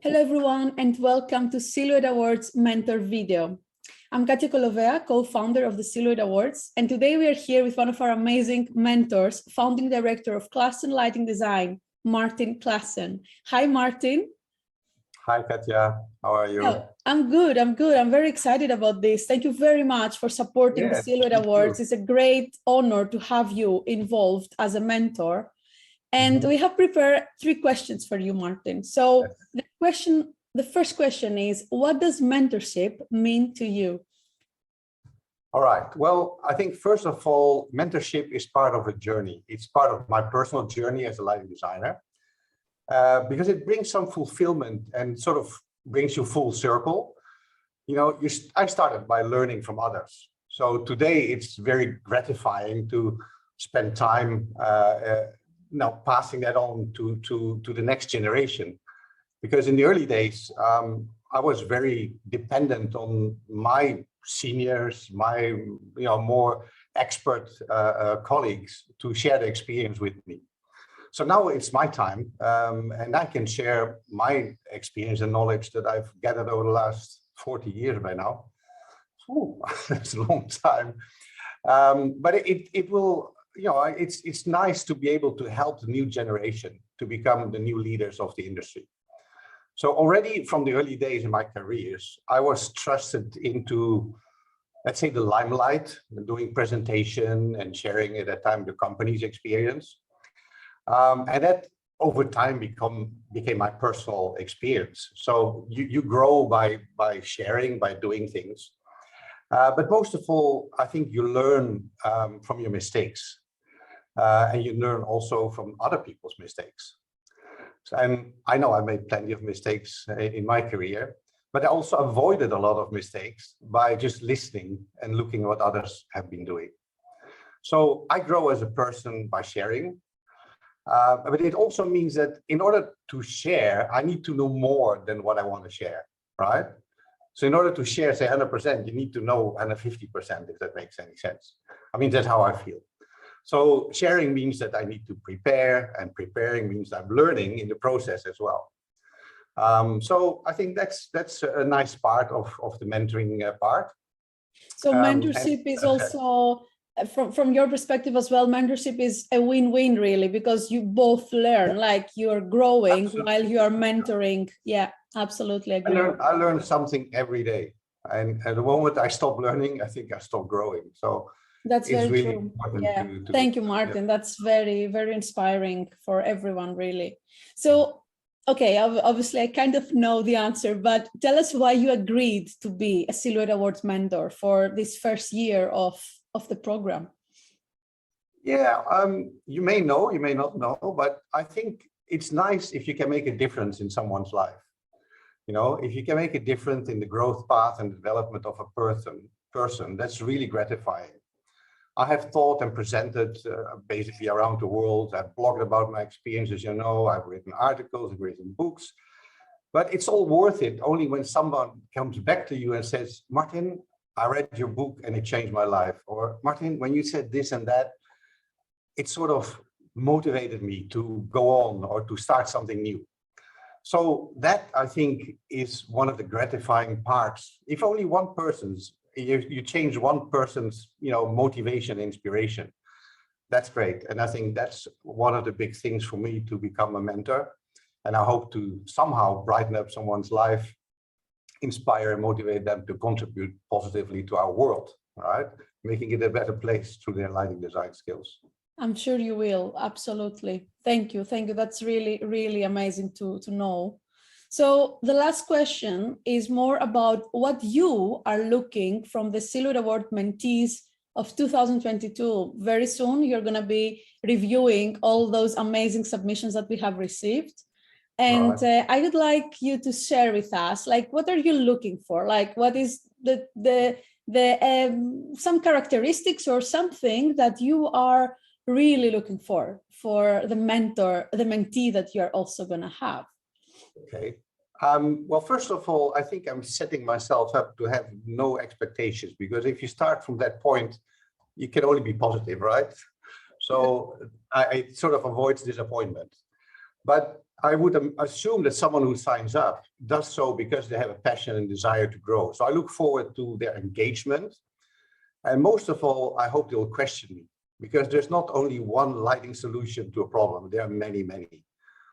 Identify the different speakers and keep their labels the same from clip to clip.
Speaker 1: Hello everyone and welcome to Silhouette Awards Mentor video. I'm Katia Kolovea, co-founder of the Silhouette Awards, and today we are here with one of our amazing mentors, founding director of Klaasen Lighting Design, Martin Klaasen. Hi Martin.
Speaker 2: Hi Katia, how are you?
Speaker 1: Hello. I'm good. I'm very excited about this. Thank you very much for supporting the Silhouette Awards. It's a great honor to have you involved as a mentor. And we have prepared 3 questions for you, Martin. So the first question is, what does mentorship mean to you?
Speaker 2: All right. Well, I think first of all, mentorship is part of a journey. It's part of my personal journey as a lighting designer because it brings some fulfillment and sort of brings you full circle. You know, I started by learning from others. So today it's very gratifying to spend time now passing that on to the next generation, because in the early days I was very dependent on my seniors, my more expert colleagues to share the experience with me. So now it's my time, and I can share my experience and knowledge that I've gathered over the last 40 years by now. Ooh, that's a long time, but it will. It's nice to be able to help the new generation to become the new leaders of the industry. So already from the early days in my careers, I was trusted into, let's say, the limelight, doing presentation and sharing at that time the company's experience. And that over time became my personal experience. So you grow by sharing, by doing things. But most of all, I think you learn from your mistakes. And you learn also from other people's mistakes. And I know I made plenty of mistakes in my career, but I also avoided a lot of mistakes by just listening and looking at what others have been doing. So I grow as a person by sharing, but it also means that in order to share, I need to know more than what I want to share, right? So in order to share, say 100%, you need to know 150%, if that makes any sense. I mean, that's how I feel. So sharing means that I need to prepare, and preparing means I'm learning in the process as well. So I think that's a nice part of the mentoring part.
Speaker 1: So mentorship is also, from your perspective as well, mentorship is a win-win really, because you both learn, like you're growing while you are mentoring. Yeah, absolutely agree.
Speaker 2: I learn something every day. And at the moment I stop learning, I think I stop growing. So
Speaker 1: that's very
Speaker 2: really
Speaker 1: true. Yeah. Thank you, Martin. Yeah. That's very, very inspiring for everyone, really. So, okay, obviously I kind of know the answer, but tell us why you agreed to be a Silhouette Awards mentor for this first year of the program.
Speaker 2: Yeah, you may know, you may not know, but I think it's nice if you can make a difference in someone's life. You know, if you can make a difference in the growth path and development of a person, that's really gratifying. I have taught and presented basically around the world. I've blogged about my experiences, you know, I've written articles, I've written books, but it's all worth it only when someone comes back to you and says, Martin, I read your book and it changed my life. Or Martin, when you said this and that, it sort of motivated me to go on or to start something new. So that, I think, is one of the gratifying parts. If only one person's, you change one person's, motivation, inspiration, that's great. And I think that's one of the big things for me to become a mentor. And I hope to somehow brighten up someone's life, inspire and motivate them to contribute positively to our world, right? Making it a better place through their lighting design skills.
Speaker 1: I'm sure you will. Absolutely. Thank you. Thank you. That's really, really amazing to know. So the last question is more about what you are looking from the Silhouette Award mentees of 2022. Very soon, you're going to be reviewing all those amazing submissions that we have received. And I would like you to share with us, like, what are you looking for? Like, what is some characteristics or something that you are really looking for the mentee that you're also going to have?
Speaker 2: Okay. Well, first of all, I think I'm setting myself up to have no expectations, because if you start from that point, you can only be positive, right? So it sort of avoids disappointment. But I would assume that someone who signs up does so because they have a passion and desire to grow. So I look forward to their engagement. And most of all, I hope they'll question me, because there's not only one lighting solution to a problem, there are many, many.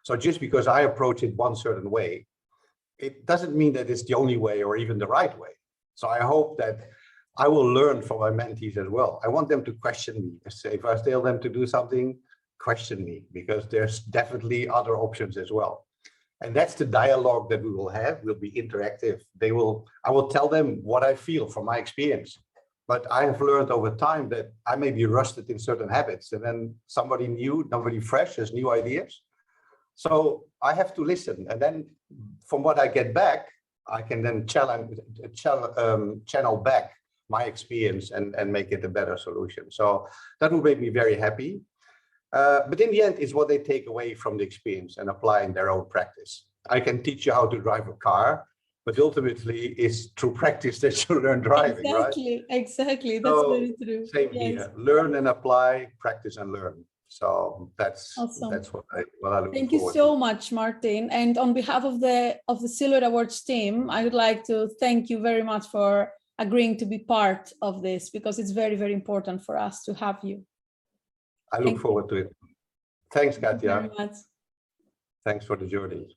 Speaker 2: So just because I approach it one certain way, it doesn't mean that it's the only way or even the right way. So I hope that I will learn from my mentees as well. I want them to question me. If I tell them to do something, question me, because there's definitely other options as well. And that's the dialogue that we will have. Will be interactive. I will tell them what I feel from my experience. But I have learned over time that I may be rusted in certain habits, and then somebody new, somebody fresh has new ideas. So I have to listen, and then from what I get back, I can then channel back my experience and make it a better solution. So that will make me very happy. But in the end, it's what they take away from the experience and apply in their own practice. I can teach you how to drive a car, but ultimately it's through practice that you learn driving,
Speaker 1: exactly,
Speaker 2: right?
Speaker 1: Exactly. That's very true.
Speaker 2: Same here. Learn and apply, practice and learn. So that's
Speaker 1: awesome.
Speaker 2: That's what I look
Speaker 1: Thank you so much, Martin. And on behalf of the Silhouette Awards team, I would like to thank you very much for agreeing to be part of this, because it's very, very important for us to have you.
Speaker 2: I look forward to it. Thanks, Katia.
Speaker 1: Thank you very much.
Speaker 2: Thanks for the journey.